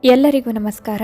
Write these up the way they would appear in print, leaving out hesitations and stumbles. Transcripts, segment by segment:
ಎಲ್ಲರಿಗೂ ನಮಸ್ಕಾರ.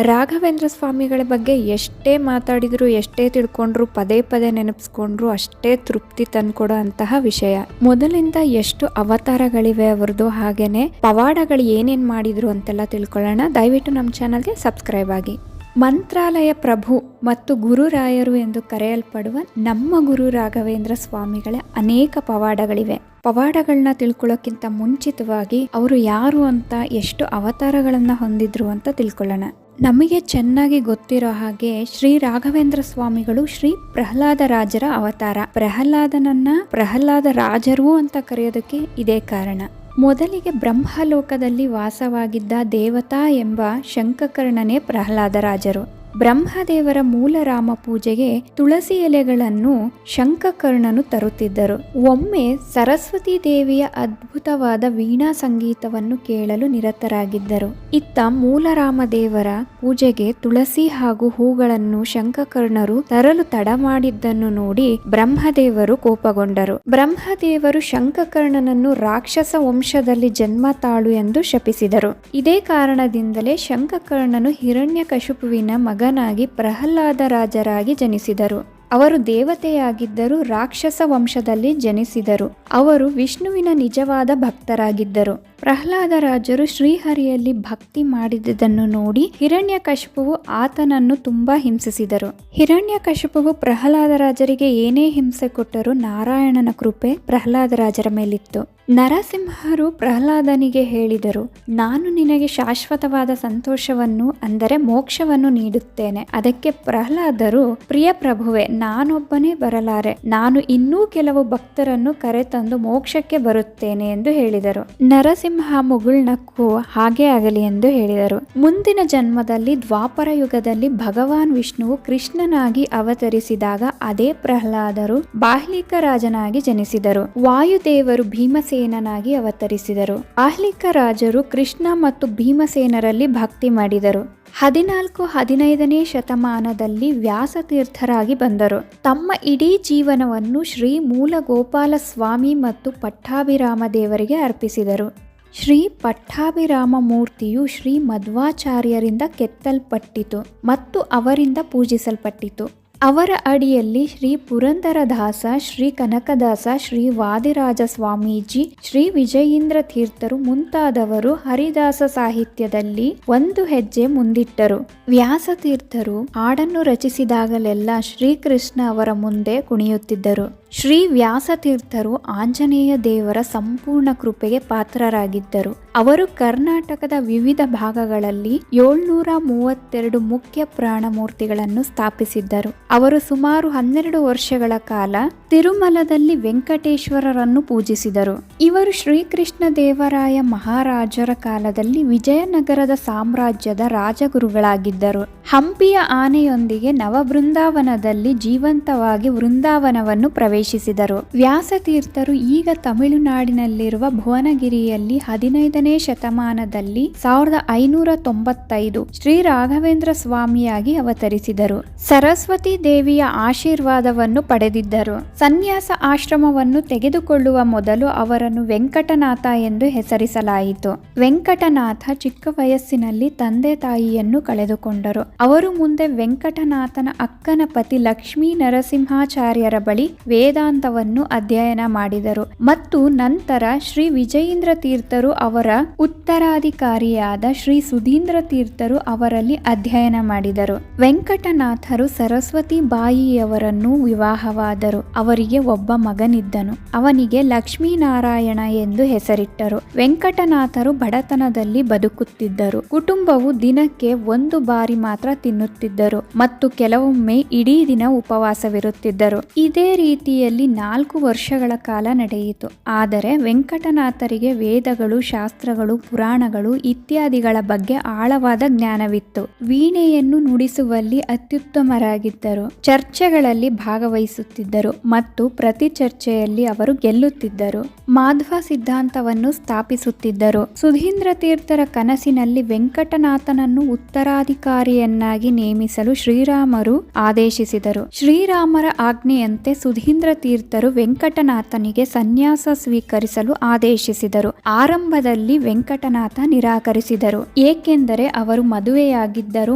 ರಾಘವೇಂದ್ರ ಸ್ವಾಮಿಗಳ ಬಗ್ಗೆ ಎಷ್ಟೇ ಮಾತಾಡಿದ್ರು, ಎಷ್ಟೇ ತಿಳ್ಕೊಂಡ್ರು, ಪದೇ ಪದೇ ನೆನಪಿಸ್ಕೊಂಡ್ರು ಅಷ್ಟೇ ತೃಪ್ತಿ ತಂದ್ಕೊಡೋ ಅಂತಹ ವಿಷಯ. ಮೊದಲಿಂದ ಎಷ್ಟು ಅವತಾರಗಳಿವೆ ಅವರದು, ಹಾಗೇನೆ ಪವಾಡಗಳು ಏನೇನ್ ಮಾಡಿದ್ರು ಅಂತೆಲ್ಲ ತಿಳ್ಕೊಳ್ಳೋಣ. ದಯವಿಟ್ಟು ನಮ್ಮ ಚಾನಲ್ಗೆ ಸಬ್ಸ್ಕ್ರೈಬ್ ಆಗಿ. ಮಂತ್ರಾಲಯ ಪ್ರಭು ಮತ್ತು ಗುರುರಾಯರು ಎಂದು ಕರೆಯಲ್ಪಡುವ ನಮ್ಮ ಗುರು ರಾಘವೇಂದ್ರ ಸ್ವಾಮಿಗಳ ಅನೇಕ ಪವಾಡಗಳಿವೆ. ಪವಾಡಗಳನ್ನ ತಿಳ್ಕೊಳ್ಳೋಕ್ಕಿಂತ ಮುಂಚಿತವಾಗಿ ಅವರು ಯಾರು ಅಂತ, ಎಷ್ಟು ಅವತಾರಗಳನ್ನ ಹೊಂದಿದ್ರು ಅಂತ ತಿಳ್ಕೊಳ್ಳೋಣ. ನಮಗೆ ಚೆನ್ನಾಗಿ ಗೊತ್ತಿರೋ ಹಾಗೆ ಶ್ರೀ ರಾಘವೇಂದ್ರ ಸ್ವಾಮಿಗಳು ಶ್ರೀ ಪ್ರಹ್ಲಾದ ರಾಜರ ಅವತಾರ. ಪ್ರಹ್ಲಾದನನ್ನ ಪ್ರಹ್ಲಾದ ರಾಜರು ಅಂತ ಕರೆಯೋದಕ್ಕೆ ಇದೇ ಕಾರಣ. ಮೊದಲಿಗೆ ಬ್ರಹ್ಮಲೋಕದಲ್ಲಿ ವಾಸವಾಗಿದ್ದ ದೇವತಾ ಎಂಬ ಶಂಖಕರ್ಣನೇ ಪ್ರಹ್ಲಾದ ರಾಜರು. ಬ್ರಹ್ಮದೇವರ ಮೂಲ ರಾಮ ಪೂಜೆಗೆ ತುಳಸಿ ಎಲೆಗಳನ್ನು ಶಂಖಕರ್ಣನು ತರುತ್ತಿದ್ದರು. ಒಮ್ಮೆ ಸರಸ್ವತಿ ದೇವಿಯ ಅದ್ಭುತವಾದ ವೀಣಾ ಸಂಗೀತವನ್ನು ಕೇಳಲು ನಿರತರಾಗಿದ್ದರು. ಇತ್ತ ಮೂಲ ರಾಮದೇವರ ಪೂಜೆಗೆ ತುಳಸಿ ಹಾಗೂ ಹೂಗಳನ್ನು ಶಂಖಕರ್ಣರು ತರಲು ತಡ ಮಾಡಿದ್ದನ್ನು ನೋಡಿ ಬ್ರಹ್ಮದೇವರು ಕೋಪಗೊಂಡರು. ಬ್ರಹ್ಮದೇವರು ಶಂಖಕರ್ಣನನ್ನು ರಾಕ್ಷಸ ವಂಶದಲ್ಲಿ ಜನ್ಮ ತಾಳು ಎಂದು ಶಪಿಸಿದರು. ಇದೇ ಕಾರಣದಿಂದಲೇ ಶಂಖಕರ್ಣನು ಹಿರಣ್ಯಕಶಿಪುವಿನ ಮಗನಾಗಿ ಪ್ರಹ್ಲಾದ ರಾಜರಾಗಿ ಜನಿಸಿದರು. ಅವರು ದೇವತೆಯಾಗಿದ್ದರು, ರಾಕ್ಷಸ ವಂಶದಲ್ಲಿ ಜನಿಸಿದರು. ಅವರು ವಿಷ್ಣುವಿನ ನಿಜವಾದ ಭಕ್ತರಾಗಿದ್ದರು. ಪ್ರಹ್ಲಾದ ರಾಜರು ಶ್ರೀಹರಿಯಲ್ಲಿ ಭಕ್ತಿ ಮಾಡಿದುದನ್ನು ನೋಡಿ ಹಿರಣ್ಯಕಶಿಪುವು ಆತನನ್ನು ತುಂಬಾ ಹಿಂಸಿಸಿದರು. ಹಿರಣ್ಯಕಶಿಪುವು ಪ್ರಹ್ಲಾದ ರಾಜರಿಗೆ ಏನೇ ಹಿಂಸೆ ಕೊಟ್ಟರೂ ನಾರಾಯಣನ ಕೃಪೆ ಪ್ರಹ್ಲಾದ ರಾಜರ ಮೇಲಿತ್ತು. ನರಸಿಂಹರು ಪ್ರಹ್ಲಾದನಿಗೆ ಹೇಳಿದರು, ನಾನು ನಿನಗೆ ಶಾಶ್ವತವಾದ ಸಂತೋಷವನ್ನು, ಅಂದರೆ ಮೋಕ್ಷವನ್ನು ನೀಡುತ್ತೇನೆ. ಅದಕ್ಕೆ ಪ್ರಹ್ಲಾದರು, ಪ್ರಿಯ ಪ್ರಭುವೆ, ನಾನೊಬ್ಬನೇ ಬರಲಾರೆ, ನಾನು ಇನ್ನೂ ಕೆಲವು ಭಕ್ತರನ್ನು ಕರೆತಂದು ಮೋಕ್ಷಕ್ಕೆ ಬರುತ್ತೇನೆ ಎಂದು ಹೇಳಿದರು. ನರಸಿಂಹ ಮುಗುಳ್ನಕ್ಕು ಹಾಗೆ ಆಗಲಿ ಎಂದು ಹೇಳಿದರು. ಮುಂದಿನ ಜನ್ಮದಲ್ಲಿ ದ್ವಾಪರ ಯುಗದಲ್ಲಿ ಭಗವಾನ್ ವಿಷ್ಣುವು ಕೃಷ್ಣನಾಗಿ ಅವತರಿಸಿದಾಗ ಅದೇ ಪ್ರಹ್ಲಾದರು ಬಾಹ್ಲಿಕ ರಾಜನಾಗಿ ಜನಿಸಿದರು. ವಾಯುದೇವರು ಭೀಮಸೇನನಾಗಿ ಅವತರಿಸಿದರು. ಬಾಹ್ಲಿಕ ರಾಜರು ಕೃಷ್ಣ ಮತ್ತು ಭೀಮಸೇನರಲ್ಲಿ ಭಕ್ತಿ ಮಾಡಿದರು. 14-15ನೇ ಶತಮಾನದಲ್ಲಿ ವ್ಯಾಸತೀರ್ಥರಾಗಿ ಬಂದರು. ತಮ್ಮ ಇಡೀ ಜೀವನವನ್ನು ಶ್ರೀ ಮೂಲ ಗೋಪಾಲ ಸ್ವಾಮಿ ಮತ್ತು ಪಟ್ಟಾಭಿರಾಮ ದೇವರಿಗೆ ಅರ್ಪಿಸಿದರು. ಶ್ರೀ ಪಟ್ಟಾಭಿರಾಮ ಮೂರ್ತಿಯು ಶ್ರೀ ಮಧ್ವಾಚಾರ್ಯರಿಂದ ಕೆತ್ತಲ್ಪಟ್ಟಿತು ಮತ್ತು ಅವರಿಂದ ಪೂಜಿಸಲ್ಪಟ್ಟಿತು. ಅವರ ಅಡಿಯಲ್ಲಿ ಶ್ರೀ ಪುರಂದರದಾಸ, ಶ್ರೀ ಕನಕದಾಸ, ಶ್ರೀ ವಾದಿರಾಜ ಸ್ವಾಮೀಜಿ, ಶ್ರೀ ವಿಜಯೀಂದ್ರ ತೀರ್ಥರು ಮುಂತಾದವರು ಹರಿದಾಸ ಸಾಹಿತ್ಯದಲ್ಲಿ ಒಂದು ಹೆಜ್ಜೆ ಮುಂದಿಟ್ಟರು. ವ್ಯಾಸತೀರ್ಥರು ಹಾಡನ್ನು ರಚಿಸಿದಾಗಲೆಲ್ಲ ಶ್ರೀಕೃಷ್ಣ ಅವರ ಮುಂದೆ ಕುಣಿಯುತ್ತಿದ್ದರು. ಶ್ರೀ ವ್ಯಾಸತೀರ್ಥರು ಆಂಜನೇಯ ದೇವರ ಸಂಪೂರ್ಣ ಕೃಪೆಗೆ ಪಾತ್ರರಾಗಿದ್ದರು. ಅವರು ಕರ್ನಾಟಕದ ವಿವಿಧ ಭಾಗಗಳಲ್ಲಿ 732 ಮುಖ್ಯ ಪ್ರಾಣಮೂರ್ತಿಗಳನ್ನು ಸ್ಥಾಪಿಸಿದ್ದರು. ಅವರು ಸುಮಾರು 12 ವರ್ಷಗಳ ಕಾಲ ತಿರುಮಲದಲ್ಲಿ ವೆಂಕಟೇಶ್ವರರನ್ನು ಪೂಜಿಸಿದರು. ಇವರು ಶ್ರೀಕೃಷ್ಣ ದೇವರಾಯ ಮಹಾರಾಜರ ಕಾಲದಲ್ಲಿ ವಿಜಯನಗರದ ಸಾಮ್ರಾಜ್ಯದ ರಾಜಗುರುಗಳಾಗಿದ್ದರು. ಹಂಪಿಯ ಆನೆಯೊಂದಿಗೆ ನವಬೃಂದಾವನದಲ್ಲಿ ಜೀವಂತವಾಗಿ ವೃಂದಾವನವನ್ನು ಪ್ರವೇಶಿಸಿದರು. ವ್ಯಾಸತೀರ್ಥರು ಈಗ ತಮಿಳುನಾಡಿನಲ್ಲಿರುವ ಭುವನಗಿರಿಯಲ್ಲಿ 15ನೇ ಶತಮಾನದಲ್ಲಿ 1595 ಶ್ರೀ ರಾಘವೇಂದ್ರ ಸ್ವಾಮಿಯಾಗಿ ಅವತರಿಸಿದರು. ಸರಸ್ವತಿ ದೇವಿಯ ಆಶೀರ್ವಾದವನ್ನು ಪಡೆದಿದ್ದರು. ಸನ್ಯಾಸ ಆಶ್ರಮವನ್ನು ತೆಗೆದುಕೊಳ್ಳುವ ಮೊದಲು ಅವರನ್ನು ವೆಂಕಟನಾಥ ಎಂದು ಹೆಸರಿಸಲಾಯಿತು. ವೆಂಕಟನಾಥ ಚಿಕ್ಕ ವಯಸ್ಸಿನಲ್ಲಿ ತಂದೆ ತಾಯಿಯನ್ನು ಕಳೆದುಕೊಂಡರು. ಅವರು ಮುಂದೆ ವೆಂಕಟನಾಥನ ಅಕ್ಕನ ಪತಿ ಲಕ್ಷ್ಮೀ ನರಸಿಂಹಾಚಾರ್ಯರ ಬಳಿ ವೇದಾಂತವನ್ನು ಅಧ್ಯಯನ ಮಾಡಿದರು ಮತ್ತು ನಂತರ ಶ್ರೀ ವಿಜಯೀಂದ್ರ ತೀರ್ಥರು ಅವರ ಉತ್ತರಾಧಿಕಾರಿಯಾದ ಶ್ರೀ ಸುಧೀಂದ್ರ ತೀರ್ಥರು ಅವರಲ್ಲಿ ಅಧ್ಯಯನ ಮಾಡಿದರು. ವೆಂಕಟನಾಥರು ಸರಸ್ವತಿ ಬಾಯಿಯವರನ್ನು ವಿವಾಹವಾದರು. ಅವರಿಗೆ ಒಬ್ಬ ಮಗನಿದ್ದನು. ಅವನಿಗೆ ಲಕ್ಷ್ಮೀನಾರಾಯಣ ಎಂದು ಹೆಸರಿಟ್ಟರು. ವೆಂಕಟನಾಥರು ಬಡತನದಲ್ಲಿ ಬದುಕುತ್ತಿದ್ದರು. ಕುಟುಂಬವು ದಿನಕ್ಕೆ 1 ಬಾರಿ ಮಾತ್ರ ತಿನ್ನುತ್ತಿದ್ದರು ಮತ್ತು ಕೆಲವೊಮ್ಮೆ ಇಡೀ ದಿನ ಉಪವಾಸವಿರುತ್ತಿದ್ದರು. ಇದೇ ರೀತಿಯಲ್ಲಿ 4 ವರ್ಷಗಳ ಕಾಲ ನಡೆಯಿತು. ಆದರೆ ವೆಂಕಟನಾಥರಿಗೆ ವೇದಗಳು, ಶಾಸ್ತ್ರಗಳು, ಪುರಾಣಗಳು ಇತ್ಯಾದಿಗಳ ಬಗ್ಗೆ ಆಳವಾದ ಜ್ಞಾನವಿತ್ತು. ವೀಣೆಯನ್ನು ನುಡಿಸುವಲ್ಲಿ ಅತ್ಯುತ್ತಮರಾಗಿದ್ದರು. ಚರ್ಚೆಗಳಲ್ಲಿ ಭಾಗವಹಿಸುತ್ತಿದ್ದರು ಮತ್ತು ಪ್ರತಿ ಚರ್ಚೆಯಲ್ಲಿ ಅವರು ಗೆಲ್ಲುತ್ತಿದ್ದರು. ಮಾಧ್ವ ಸಿದ್ಧಾಂತವನ್ನು ಸ್ಥಾಪಿಸುತ್ತಿದ್ದರು. ಸುಧೀಂದ್ರ ತೀರ್ಥರ ಕನಸಿನಲ್ಲಿ ವೆಂಕಟನಾಥನನ್ನು ಉತ್ತರಾಧಿಕಾರಿಯನ್ನಾಗಿ ನೇಮಿಸಲು ಶ್ರೀರಾಮರು ಆದೇಶಿಸಿದರು. ಶ್ರೀರಾಮರ ಆಜ್ಞೆಯಂತೆ ಸುಧೀಂದ್ರ ರಾಘವೇಂದ್ರ ತೀರ್ಥರು ವೆಂಕಟನಾಥನಿಗೆ ಸನ್ಯಾಸ ಸ್ವೀಕರಿಸಲು ಆದೇಶಿಸಿದರು. ಆರಂಭದಲ್ಲಿ ವೆಂಕಟನಾಥ ನಿರಾಕರಿಸಿದರು, ಏಕೆಂದರೆ ಅವರು ಮದುವೆಯಾಗಿದ್ದರು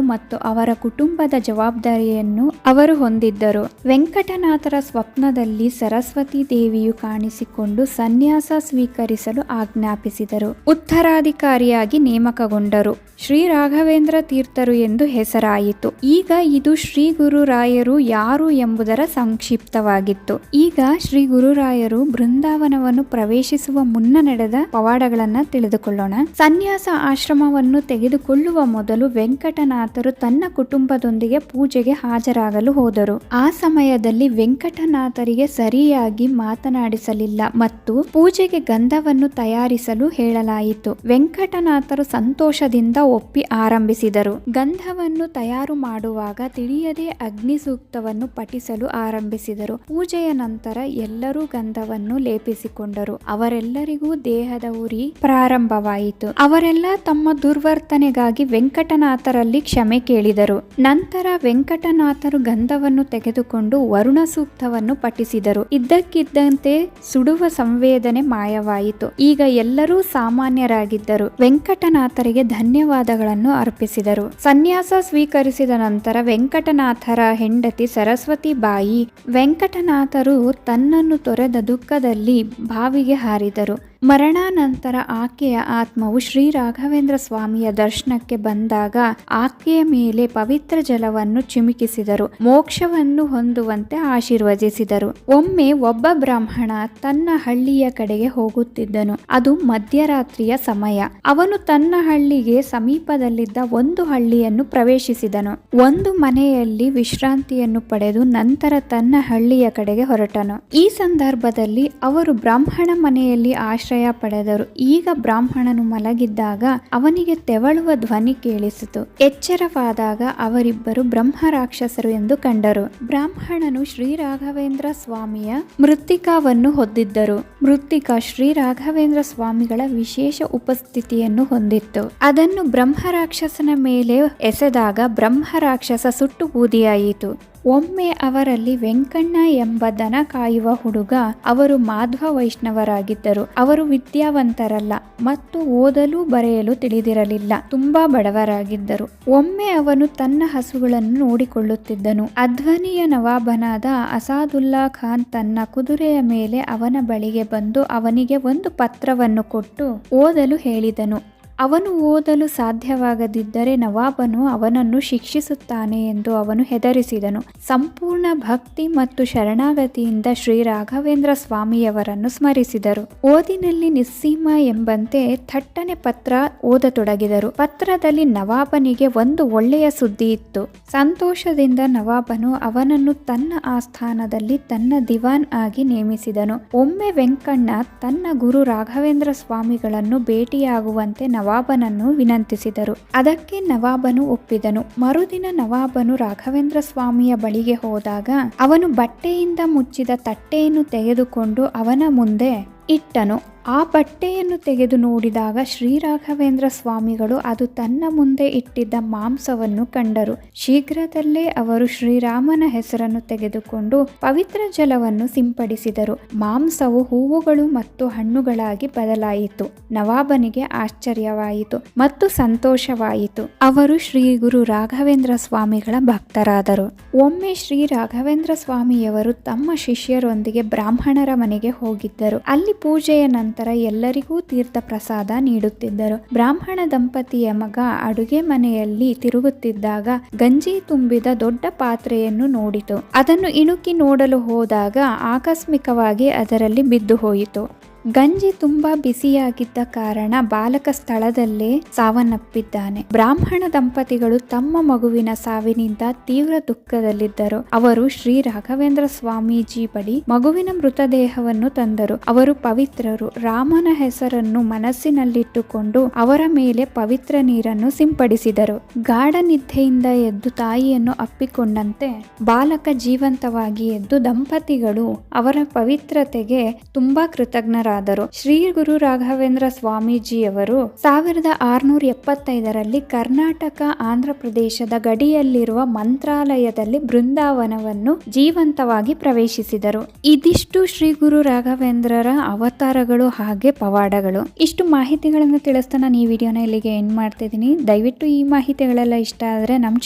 ಮತ್ತು ಅವರ ಕುಟುಂಬದ ಜವಾಬ್ದಾರಿಯನ್ನು ಅವರು ಹೊಂದಿದ್ದರು. ವೆಂಕಟನಾಥರ ಸ್ವಪ್ನದಲ್ಲಿ ಸರಸ್ವತಿ ದೇವಿಯು ಕಾಣಿಸಿಕೊಂಡು ಸನ್ಯಾಸ ಸ್ವೀಕರಿಸಲು ಆಜ್ಞಾಪಿಸಿದರು. ಉತ್ತರಾಧಿಕಾರಿಯಾಗಿ ನೇಮಕಗೊಂಡರು. ಶ್ರೀ ರಾಘವೇಂದ್ರ ತೀರ್ಥರು ಎಂದು ಹೆಸರಾಯಿತು. ಈಗ ಇದು ಶ್ರೀ ಗುರುರಾಯರು ಯಾರು ಎಂಬುದರ ಸಂಕ್ಷಿಪ್ತವಾಗಿತ್ತು. ಈಗ ಶ್ರೀ ಗುರುರಾಯರು ಬೃಂದಾವನವನ್ನು ಪ್ರವೇಶಿಸುವ ಮುನ್ನ ನಡೆದ ಪವಾಡಗಳನ್ನ ತಿಳಿದುಕೊಳ್ಳೋಣ. ಸನ್ಯಾಸ ಆಶ್ರಮವನ್ನು ತೆಗೆದುಕೊಳ್ಳುವ ಮೊದಲು ವೆಂಕಟನಾಥರು ತನ್ನ ಕುಟುಂಬದೊಂದಿಗೆ ಪೂಜೆಗೆ ಹಾಜರಾಗಲು ಹೋದರು. ಆ ಸಮಯದಲ್ಲಿ ವೆಂಕಟನಾಥರಿಗೆ ಸರಿಯಾಗಿ ಮಾತನಾಡಿಸಲಿಲ್ಲ ಮತ್ತು ಪೂಜೆಗೆ ಗಂಧವನ್ನು ತಯಾರಿಸಲು ಹೇಳಲಾಯಿತು. ವೆಂಕಟನಾಥರು ಸಂತೋಷದಿಂದ ಒಪ್ಪಿ ಆರಂಭಿಸಿದರು. ಗಂಧವನ್ನು ತಯಾರು ಮಾಡುವಾಗ ತಿಳಿಯದೆ ಅಗ್ನಿ ಸೂಕ್ತವನ್ನು ಪಠಿಸಲು ಆರಂಭಿಸಿದರು. ಪೂಜೆಯ ನಂತರ ಎಲ್ಲರೂ ಗಂಧವನ್ನು ಲೇಪಿಸಿಕೊಂಡರು. ಅವರೆಲ್ಲರಿಗೂ ದೇಹದ ಉರಿ ಪ್ರಾರಂಭವಾಯಿತು. ಅವರೆಲ್ಲ ತಮ್ಮ ದುರ್ವರ್ತನೆಗಾಗಿ ವೆಂಕಟನಾಥರಲ್ಲಿ ಕ್ಷಮೆ ಕೇಳಿದರು. ನಂತರ ವೆಂಕಟನಾಥರು ಗಂಧವನ್ನು ತೆಗೆದುಕೊಂಡು ವರುಣ ಸೂಕ್ತವನ್ನು ಪಠಿಸಿದರು. ಇದ್ದಕ್ಕಿದ್ದಂತೆ ಸುಡುವ ಸಂವೇದನೆ ಮಾಯವಾಯಿತು. ಈಗ ಎಲ್ಲರೂ ಸಾಮಾನ್ಯರಾಗಿದ್ದರು. ವೆಂಕಟನಾಥರಿಗೆ ಧನ್ಯವಾದಗಳನ್ನು ಅರ್ಪಿಸಿದರು. ಸನ್ಯಾಸ ಸ್ವೀಕರಿಸಿದ ನಂತರ ವೆಂಕಟನಾಥರ ಹೆಂಡತಿ ಸರಸ್ವತಿ ಬಾಯಿ ವೆಂಕಟನಾಥರು ತನ್ನನ್ನು ತೊರೆದ ದುಃಖದಲ್ಲಿ ಬಾವಿಗೆ ಹಾರಿದರು. ಮರಣಾನಂತರ ಆಕೆಯ ಆತ್ಮವು ಶ್ರೀ ರಾಘವೇಂದ್ರ ಸ್ವಾಮಿಯ ದರ್ಶನಕ್ಕೆ ಬಂದಾಗ ಆಕೆಯ ಮೇಲೆ ಪವಿತ್ರ ಜಲವನ್ನು ಚಿಮುಕಿಸಿದರು. ಮೋಕ್ಷವನ್ನು ಹೊಂದುವಂತೆ ಆಶೀರ್ವದಿಸಿದರು. ಒಮ್ಮೆ ಒಬ್ಬ ಬ್ರಾಹ್ಮಣ ತನ್ನ ಹಳ್ಳಿಯ ಕಡೆಗೆ ಹೋಗುತ್ತಿದ್ದನು. ಅದು ಮಧ್ಯರಾತ್ರಿಯ ಸಮಯ. ಅವನು ತನ್ನ ಹಳ್ಳಿಗೆ ಸಮೀಪದಲ್ಲಿದ್ದ ಒಂದು ಹಳ್ಳಿಯನ್ನು ಪ್ರವೇಶಿಸಿದನು. ಒಂದು ಮನೆಯಲ್ಲಿ ವಿಶ್ರಾಂತಿಯನ್ನು ಪಡೆದು ನಂತರ ತನ್ನ ಹಳ್ಳಿಯ ಕಡೆಗೆ ಹೊರಟನು. ಈ ಸಂದರ್ಭದಲ್ಲಿ ಅವರು ಬ್ರಾಹ್ಮಣ ಮನೆಯಲ್ಲಿ ಆಶ್ರಯ ಪಡೆದರು. ಈಗ ಬ್ರಾಹ್ಮಣನು ಮಲಗಿದ್ದಾಗ ಅವನಿಗೆ ತೆವಳುವ ಧ್ವನಿ ಕೇಳಿಸಿತು. ಎಚ್ಚರವಾದಾಗ ಅವರಿಬ್ಬರು ಬ್ರಹ್ಮ ರಾಕ್ಷಸರು ಎಂದು ಕಂಡರು. ಬ್ರಾಹ್ಮಣನು ಶ್ರೀ ರಾಘವೇಂದ್ರ ಸ್ವಾಮಿಯ ಮೃತ್ತಿಕಾವನ್ನು ಹೊದ್ದಿದ್ದರು. ಮೃತ್ತಿಕಾ ಶ್ರೀ ರಾಘವೇಂದ್ರ ಸ್ವಾಮಿಗಳ ವಿಶೇಷ ಉಪಸ್ಥಿತಿಯನ್ನು ಹೊಂದಿತ್ತು. ಅದನ್ನು ಬ್ರಹ್ಮ ರಾಕ್ಷಸನ ಮೇಲೆ ಎಸೆದಾಗ ಬ್ರಹ್ಮ ರಾಕ್ಷಸ ಸುಟ್ಟು ಬೂದಿಯಾಯಿತು. ಒಮ್ಮೆ ಅವರಲ್ಲಿ ವೆಂಕಣ್ಣ ಎಂಬ ದನ ಕಾಯುವ ಹುಡುಗ, ಅವರು ಮಾಧ್ವ ವೈಷ್ಣವರಾಗಿದ್ದರು. ಅವರು ವಿದ್ಯಾವಂತರಲ್ಲ ಮತ್ತು ಓದಲು ಬರೆಯಲು ತಿಳಿದಿರಲಿಲ್ಲ. ತುಂಬಾ ಬಡವರಾಗಿದ್ದರು. ಒಮ್ಮೆ ಅವನು ತನ್ನ ಹಸುಗಳನ್ನು ನೋಡಿಕೊಳ್ಳುತ್ತಿದ್ದನು. ಅಧ್ವನಿಯ ನವಾಬನಾದ ಅಸಾದುಲ್ಲಾ ಖಾನ್ ತನ್ನ ಕುದುರೆಯ ಮೇಲೆ ಅವನ ಬಳಿಗೆ ಬಂದು ಅವನಿಗೆ ಒಂದು ಪತ್ರವನ್ನು ಕೊಟ್ಟು ಓದಲು ಹೇಳಿದನು. ಅವನು ಓದಲು ಸಾಧ್ಯವಾಗದಿದ್ದರೆ ನವಾಬನು ಅವನನ್ನು ಶಿಕ್ಷಿಸುತ್ತಾನೆ ಎಂದು ಅವನು ಹೆದರಿಸಿದನು. ಸಂಪೂರ್ಣ ಭಕ್ತಿ ಮತ್ತು ಶರಣಾಗತಿಯಿಂದ ಶ್ರೀ ರಾಘವೇಂದ್ರ ಸ್ವಾಮಿಯವರನ್ನು ಸ್ಮರಿಸಿದರು. ಓದಿನಲ್ಲಿ ನಿಸ್ಸೀಮ ಎಂಬಂತೆ ಥಟ್ಟನೆ ಪತ್ರ ಓದತೊಡಗಿದರು. ಪತ್ರದಲ್ಲಿ ನವಾಬನಿಗೆ ಒಂದು ಒಳ್ಳೆಯ ಸುದ್ದಿ ಇತ್ತು. ಸಂತೋಷದಿಂದ ನವಾಬನು ಅವನನ್ನು ತನ್ನ ಆಸ್ಥಾನದಲ್ಲಿ ತನ್ನ ದಿವಾನ್ ಆಗಿ ನೇಮಿಸಿದನು. ಒಮ್ಮೆ ವೆಂಕಣ್ಣ ತನ್ನ ಗುರು ರಾಘವೇಂದ್ರ ಸ್ವಾಮಿಗಳನ್ನು ಭೇಟಿಯಾಗುವಂತೆ ನವಾಬನನ್ನು ವಿನಂತಿಸಿದರು. ಅದಕ್ಕೆ ನವಾಬನು ಒಪ್ಪಿದನು. ಮರುದಿನ ನವಾಬನು ರಾಘವೇಂದ್ರ ಸ್ವಾಮಿಯ ಬಳಿಗೆ ಹೋದಾಗ ಅವನು ಬಟ್ಟೆಯಿಂದ ಮುಚ್ಚಿದ ತಟ್ಟೆಯನ್ನು ತೆಗೆದುಕೊಂಡು ಅವನ ಮುಂದೆ ಇಟ್ಟನು. ಆ ಬಟ್ಟೆಯನ್ನು ತೆಗೆದು ನೋಡಿದಾಗ ಶ್ರೀ ರಾಘವೇಂದ್ರ ಸ್ವಾಮಿಗಳು ಅದು ತನ್ನ ಮುಂದೆ ಇಟ್ಟಿದ್ದ ಮಾಂಸವನ್ನು ಕಂಡರು. ಶೀಘ್ರದಲ್ಲೇ ಅವರು ಶ್ರೀರಾಮನ ಹೆಸರನ್ನು ತೆಗೆದುಕೊಂಡು ಪವಿತ್ರ ಜಲವನ್ನು ಸಿಂಪಡಿಸಿದರು. ಮಾಂಸವು ಹೂವುಗಳು ಮತ್ತು ಹಣ್ಣುಗಳಾಗಿ ಬದಲಾಯಿತು. ನವಾಬನಿಗೆ ಆಶ್ಚರ್ಯವಾಯಿತು ಮತ್ತು ಸಂತೋಷವಾಯಿತು. ಅವರು ಶ್ರೀ ಗುರು ರಾಘವೇಂದ್ರ ಸ್ವಾಮಿಗಳ ಭಕ್ತರಾದರು. ಒಮ್ಮೆ ಶ್ರೀ ರಾಘವೇಂದ್ರ ಸ್ವಾಮಿಯವರು ತಮ್ಮ ಶಿಷ್ಯರೊಂದಿಗೆ ಬ್ರಾಹ್ಮಣರ ಮನೆಗೆ ಹೋಗಿದ್ದರು. ಅಲ್ಲಿ ಪೂಜೆಯ ನಂತರ ಎಲ್ಲರಿಗೂ ತೀರ್ಥ ಪ್ರಸಾದ ನೀಡುತ್ತಿದ್ದರು. ಬ್ರಾಹ್ಮಣ ದಂಪತಿಯ ಮಗ ಅಡುಗೆ ಮನೆಯಲ್ಲಿ ತಿರುಗುತ್ತಿದ್ದಾಗ ಗಂಜಿ ತುಂಬಿದ ದೊಡ್ಡ ಪಾತ್ರೆಯನ್ನು ನೋಡಿತು. ಅದನ್ನು ಇಣುಕಿ ನೋಡಲು ಹೋದಾಗ ಆಕಸ್ಮಿಕವಾಗಿ ಅದರಲ್ಲಿ ಬಿದ್ದು ಹೋಯಿತು. ಗಂಜಿ ತುಂಬಾ ಬಿಸಿಯಾಗಿದ್ದ ಕಾರಣ ಬಾಲಕ ಸ್ಥಳದಲ್ಲೇ ಸಾವನ್ನಪ್ಪಿದ್ದಾನೆ. ಬ್ರಾಹ್ಮಣ ದಂಪತಿಗಳು ತಮ್ಮ ಮಗುವಿನ ಸಾವಿನಿಂದ ತೀವ್ರ ದುಃಖದಲ್ಲಿದ್ದರು. ಅವರು ಶ್ರೀ ರಾಘವೇಂದ್ರ ಸ್ವಾಮೀಜಿ ಬಳಿ ಮಗುವಿನ ಮೃತದೇಹವನ್ನು ತಂದರು. ಅವರು ಪವಿತ್ರರು. ರಾಮನ ಹೆಸರನ್ನು ಮನಸ್ಸಿನಲ್ಲಿಟ್ಟುಕೊಂಡು ಅವರ ಮೇಲೆ ಪವಿತ್ರ ನೀರನ್ನು ಸಿಂಪಡಿಸಿದರು. ಗಾಢ ನಿದ್ದೆಯಿಂದ ಎದ್ದು ತಾಯಿಯನ್ನು ಅಪ್ಪಿಕೊಂಡಂತೆ ಬಾಲಕ ಜೀವಂತವಾಗಿ ಎದ್ದು ದಂಪತಿಗಳು ಅವರ ಪವಿತ್ರತೆಗೆ ತುಂಬಾ ಕೃತಜ್ಞರಾದರು. ಪ್ರಸನ್ನರಾದರು. ಶ್ರೀ ಗುರು ರಾಘವೇಂದ್ರ ಸ್ವಾಮೀಜಿಯವರು 1675ರಲ್ಲಿ ಕರ್ನಾಟಕ ಆಂಧ್ರ ಪ್ರದೇಶದ ಗಡಿಯಲ್ಲಿರುವ ಮಂತ್ರಾಲಯದಲ್ಲಿ ಬೃಂದಾವನವನ್ನು ಜೀವಂತವಾಗಿ ಪ್ರವೇಶಿಸಿದರು. ಇದಿಷ್ಟು ಶ್ರೀ ಗುರು ರಾಘವೇಂದ್ರರ ಅವತಾರಗಳು ಹಾಗೆ ಪವಾಡಗಳು. ಇಷ್ಟು ಮಾಹಿತಿಗಳನ್ನು ತಿಳಿಸ್ತಾ ನಾನು ಈ ವಿಡಿಯೋನ ಇಲ್ಲಿಗೆ ಎಂಡ್ ಮಾಡ್ತಿದ್ದೀನಿ. ದಯವಿಟ್ಟು ಈ ಮಾಹಿತಿಗಳೆಲ್ಲ ಇಷ್ಟ ಆದರೆ ನಮ್ಮ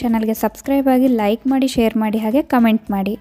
ಚಾನಲ್ಗೆ ಸಬ್ಸ್ಕ್ರೈಬ್ ಆಗಿ, ಲೈಕ್ ಮಾಡಿ, ಶೇರ್ ಮಾಡಿ, ಹಾಗೆ ಕಮೆಂಟ್ ಮಾಡಿ.